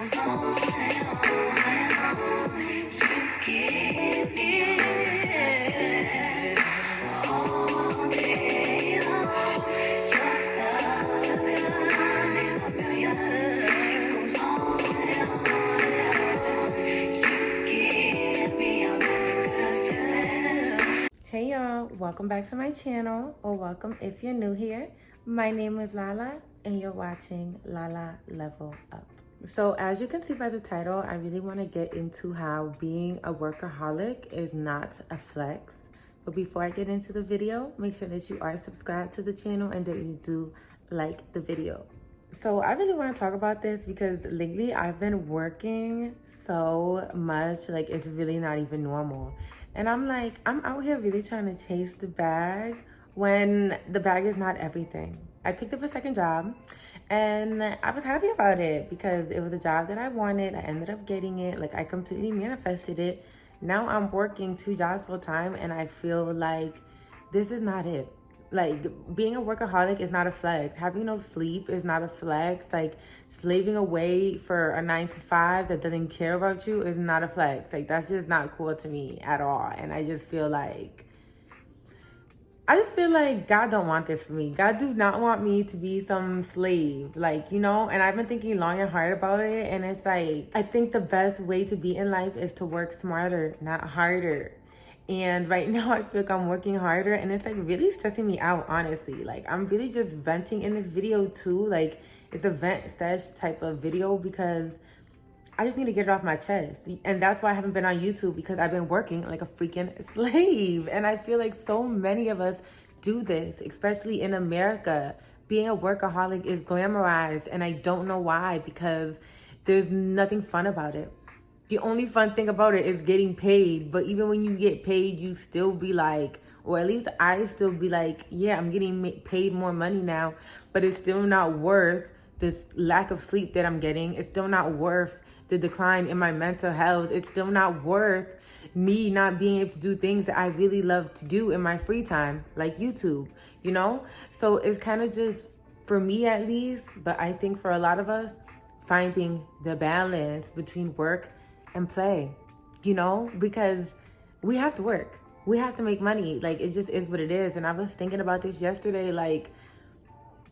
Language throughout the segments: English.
Hey y'all, welcome back to my channel, or welcome if you're new here. My name is Lala and you're watching LALA Level Up. So as you can see by the title, I really want to get into how being a workaholic is not a flex. But before I get into the video, make sure that you are subscribed to the channel and that you do like the video. So I really want to talk about this because lately I've been working so much, like it's really not even normal. And I'm out here really trying to chase the bag when the bag is not everything. I picked up a second job and I was happy about it because it was a job that I wanted. I ended up getting it. Like I completely manifested it. Now I'm working 2 jobs full time and I feel like this is not it. Like being a workaholic is not a flex. Having no sleep is not a flex. Like slaving away for a 9 to 5 that doesn't care about you is not a flex. Like that's just not cool to me at all. And I just feel like God don't want this for me. God do not want me to be some slave, like, you know, and I've been thinking long and hard about it. And it's like, I think the best way to be in life is to work smarter, not harder. And right now I feel like I'm working harder and it's like really stressing me out, honestly. Like I'm really just venting in this video too. Like it's a vent SESH type of video because I just need to get it off my chest. And that's why I haven't been on YouTube, because I've been working like a freaking slave. And I feel like so many of us do this, especially in America. Being a workaholic is glamorized and I don't know why, because there's nothing fun about it. The only fun thing about it is getting paid. But even when you get paid, you still be like, or at least I still be like, yeah, I'm getting paid more money now, but it's still not worth this lack of sleep that I'm getting. It's still not worth the decline in my mental health. It's still not worth me not being able to do things that I really love to do in my free time, like YouTube, you know? So it's kind of just, for me at least, but I think for a lot of us, finding the balance between work and play, you know, because we have to work. We have to make money. Like it just is what it is. And I was thinking about this yesterday, like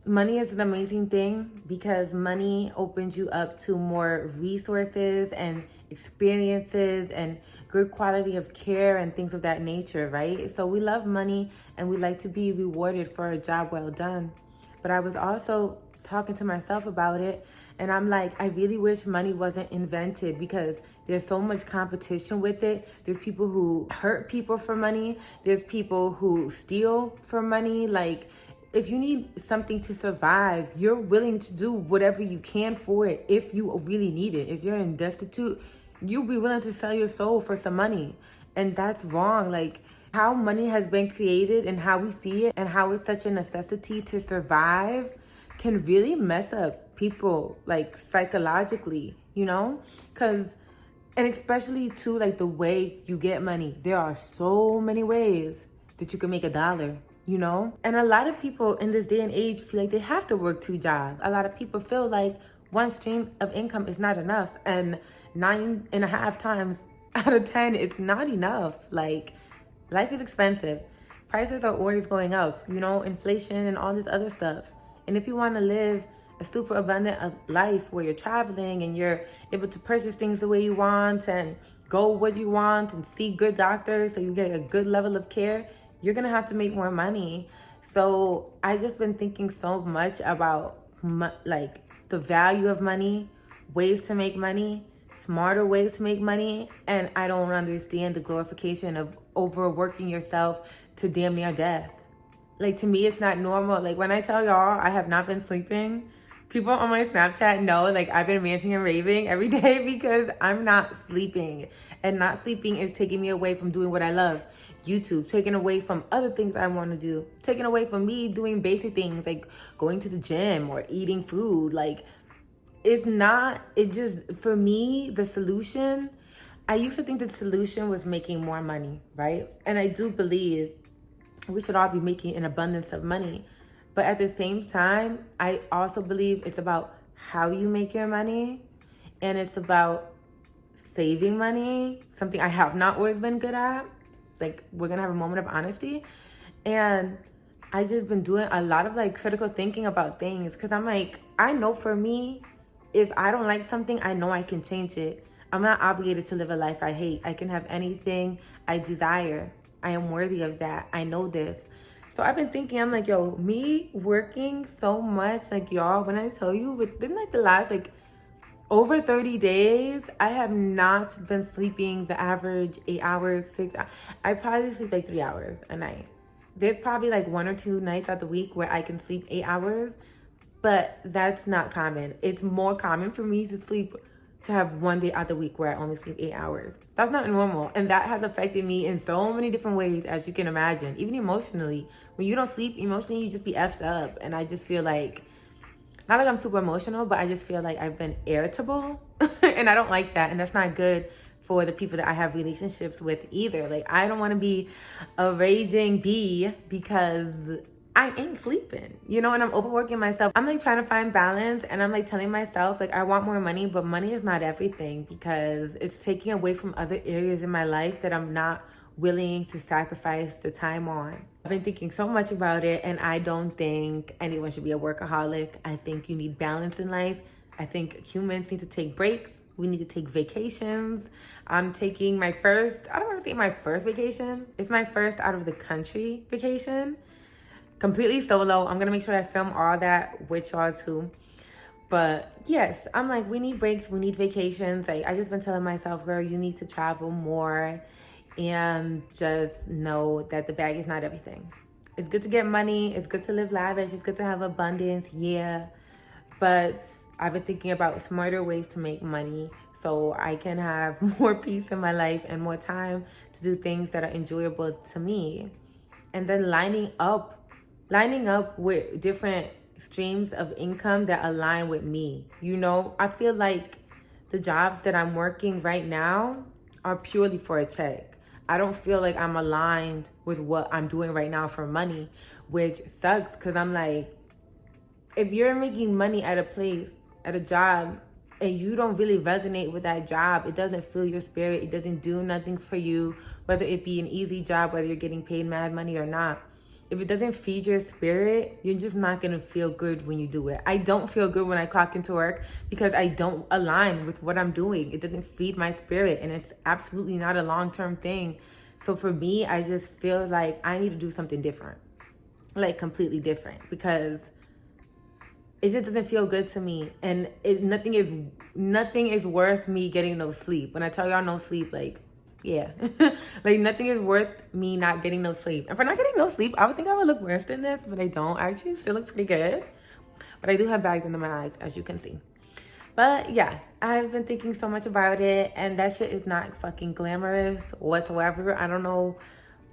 money is an amazing thing because money opens you up to more resources and experiences and good quality of care and things of that nature, right? So we love money and we like to be rewarded for a job well done. But I was also talking to myself about it, and I'm like, I really wish money wasn't invented because there's so much competition with it. There's people who hurt people for money. There's people who steal for money. Like, if you need something to survive, you're willing to do whatever you can for it if you really need it. If you're in destitute, you'll be willing to sell your soul for some money. And that's wrong. Like, how money has been created and how we see it and how it's such a necessity to survive can really mess up people, like psychologically, you know? And especially too, like the way you get money. There are so many ways that you can make $1, you know? And a lot of people in this day and age feel like they have to work 2 jobs. A lot of people feel like one stream of income is not enough. And 9.5 times out of 10, it's not enough. Like, life is expensive. Prices are always going up, you know, inflation and all this other stuff. And if you want to live a super abundant life where you're traveling and you're able to purchase things the way you want and go what you want and see good doctors so you get a good level of care, you're going to have to make more money. So I just been thinking so much about like the value of money, ways to make money, smarter ways to make money. And I don't understand the glorification of overworking yourself to damn near death. Like, to me, it's not normal. Like, when I tell y'all I have not been sleeping, people on my Snapchat know, like, I've been ranting and raving every day because I'm not sleeping. And not sleeping is taking me away from doing what I love. YouTube, taking away from other things I want to do. Taking away from me doing basic things like going to the gym or eating food. Like, for me, the solution, I used to think the solution was making more money, right? And I do believe we should all be making an abundance of money. But at the same time, I also believe it's about how you make your money and it's about saving money, something I have not always been good at. Like, we're gonna have a moment of honesty. And I just been doing a lot of like critical thinking about things, because I'm like, I know for me, if I don't like something, I know I can change it. I'm not obligated to live a life I hate. I can have anything I desire. I am worthy of that. I know this. So I've been thinking, I'm like, yo, me working so much, like, y'all, when I tell you, within like the last like over 30 days, I have not been sleeping the average 8 hours, 6 hours. I probably sleep like 3 hours a night. There's probably like 1 or 2 nights out the week where I can sleep 8 hours, but that's not common. It's more common for me to have 1 day out the week where I only sleep 8 hours. That's not normal. And that has affected me in so many different ways, as you can imagine, even emotionally. When you don't sleep emotionally, you just be effed up. And I just feel like, not like I'm super emotional, but I just feel like I've been irritable. And I don't like that. And that's not good for the people that I have relationships with either. Like, I don't want to be a raging bee because I ain't sleeping, you know, and I'm overworking myself. I'm like trying to find balance, and I'm like telling myself, like, I want more money, but money is not everything, because it's taking away from other areas in my life that I'm not willing to sacrifice the time on. I've been thinking so much about it, and I don't think anyone should be a workaholic. I think you need balance in life. I think humans need to take breaks. We need to take vacations. I'm taking my first, I don't want to say my first vacation. It's my first out of the country vacation. Completely solo. I'm gonna make sure I film all that with y'all too. But yes, I'm like, we need breaks, we need vacations. Like, I just been telling myself, girl, you need to travel more, and just know that the bag is not everything. It's good to get money, it's good to live lavish, it's good to have abundance, yeah. But I've been thinking about smarter ways to make money so I can have more peace in my life and more time to do things that are enjoyable to me. And then lining up with different streams of income that align with me. You know, I feel like the jobs that I'm working right now are purely for a check. I don't feel like I'm aligned with what I'm doing right now for money, which sucks, because I'm like, if you're making money at a place, at a job, and you don't really resonate with that job, it doesn't fill your spirit, it doesn't do nothing for you, whether it be an easy job, whether you're getting paid mad money or not. If it doesn't feed your spirit, you're just not gonna feel good when you do it. I don't feel good when I clock into work because I don't align with what I'm doing. It doesn't feed my spirit, and it's absolutely not a long-term thing. So for me, I just feel like I need to do something different, like completely different, because it just doesn't feel good to me. And nothing is worth me getting no sleep. When I tell y'all no sleep, like, yeah. Like, nothing is worth me not getting no sleep. And for not getting no sleep, I would think I would look worse than this, but I don't. I actually still look pretty good. But I do have bags under my eyes, as you can see. But yeah, I've been thinking so much about it, and that shit is not fucking glamorous whatsoever. I don't know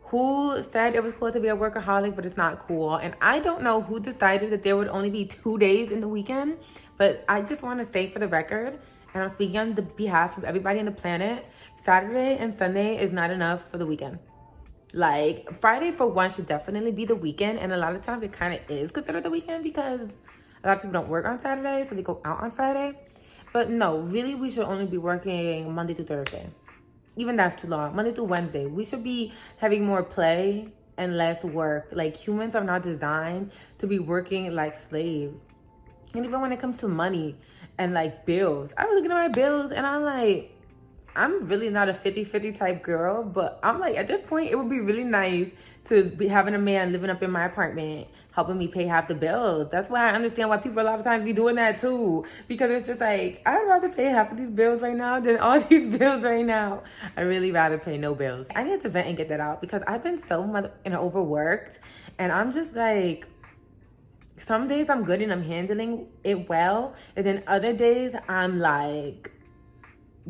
who said it was cool to be a workaholic, but it's not cool. And I don't know who decided that there would only be 2 days in the weekend, but I just want to say for the record, and I'm speaking on the behalf of everybody on the planet, Saturday and Sunday is not enough for the weekend. Like, Friday for one should definitely be the weekend, and a lot of times it kind of is considered the weekend because a lot of people don't work on Saturday, so they go out on Friday. But no, really, we should only be working Monday through Thursday. Even that's too long. Monday through Wednesday. We should be having more play and less work. Like, humans are not designed to be working like slaves. And even when it comes to money and like bills, I was looking at my bills and I'm like, I'm really not a 50-50 type girl, but I'm like, at this point, it would be really nice to be having a man living up in my apartment, helping me pay half the bills. That's why I understand why people a lot of times be doing that too. Because it's just like, I'd rather pay half of these bills right now than all these bills right now. I'd really rather pay no bills. I need to vent and get that out because I've been so overworked. And I'm just like, some days I'm good and I'm handling it well. And then other days I'm like,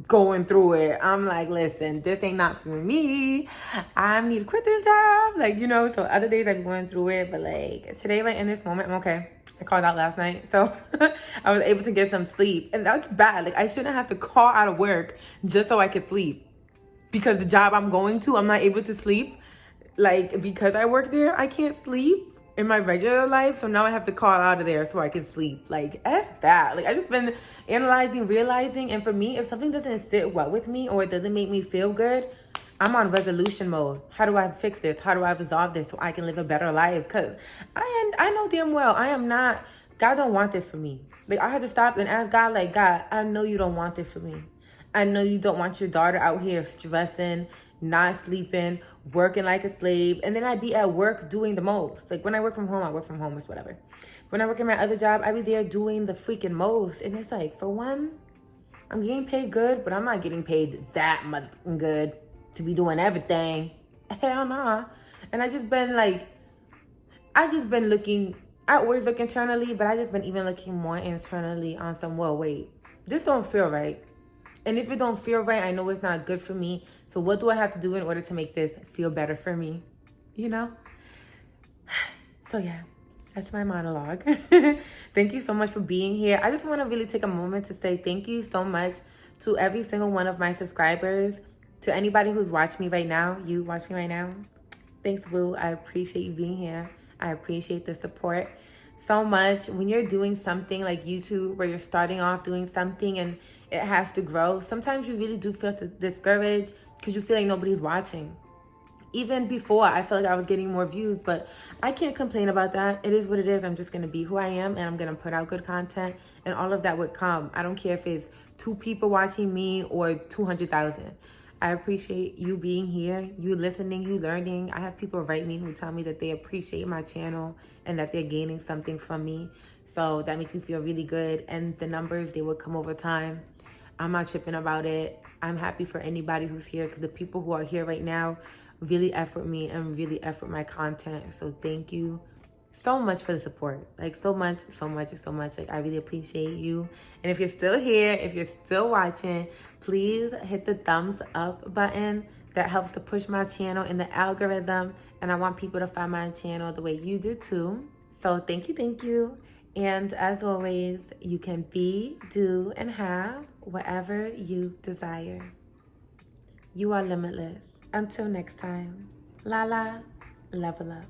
going through it. I'm like, listen, this ain't not for me. I need to quit this job. Like, you know, so other days I'm going through it. But like today, like in this moment, I'm okay. I called out last night. So I was able to get some sleep. And that's bad. Like, I shouldn't have to call out of work just so I could sleep. Because the job I'm going to, I'm not able to sleep. Like, because I work there, I can't sleep. in my regular life. So now I have to call out of there so I can sleep. Like, F that. Like, I just been analyzing, realizing. And for me, if something doesn't sit well with me or it doesn't make me feel good, I'm on resolution mode. How do I fix this? How do I resolve this so I can live a better life? Because I know damn well I am not, God don't want this for me. Like, I had to stop and ask God, like, God, I know you don't want this for me. I know you don't want your daughter out here stressing, not sleeping, working like a slave. And then I'd be at work doing the most. Like, when I work from home, I work from home, it's whatever. When I work in my other job, I be there doing the freaking most. And it's like, for one, I'm getting paid good, but I'm not getting paid that motherfucking good to be doing everything. Hell nah. And I just been looking, I always look internally, but I just been even looking more internally on some, well, wait, this don't feel right. And if it don't feel right, I know it's not good for me. So what do I have to do in order to make this feel better for me? You know? So yeah, that's my monologue. Thank you so much for being here. I just want to really take a moment to say thank you so much to every single one of my subscribers. To anybody who's watching me right now, you watch me right now. Thanks, Boo. I appreciate you being here. I appreciate the support so much. When you're doing something like YouTube, where you're starting off doing something and it has to grow, sometimes you really do feel discouraged because you feel like nobody's watching. Even before, I felt like I was getting more views, but I can't complain about that. It is what it is. I'm just going to be who I am, and I'm going to put out good content, and all of that would come. I don't care if it's 2 people watching me or 200,000. I appreciate you being here, you listening, you learning. I have people write me who tell me that they appreciate my channel and that they're gaining something from me. So that makes me feel really good. And the numbers, they will come over time. I'm not tripping about it. I'm happy for anybody who's here, because the people who are here right now really effort me and really effort my content. So thank you so much for the support. Like, so much. Like, I really appreciate you. And if you're still here, if you're still watching, please hit the thumbs up button. That helps to push my channel in the algorithm. And I want people to find my channel the way you did too. So thank you. And as always, you can be, do, and have whatever you desire. You are limitless. Until next time, LALA, level up.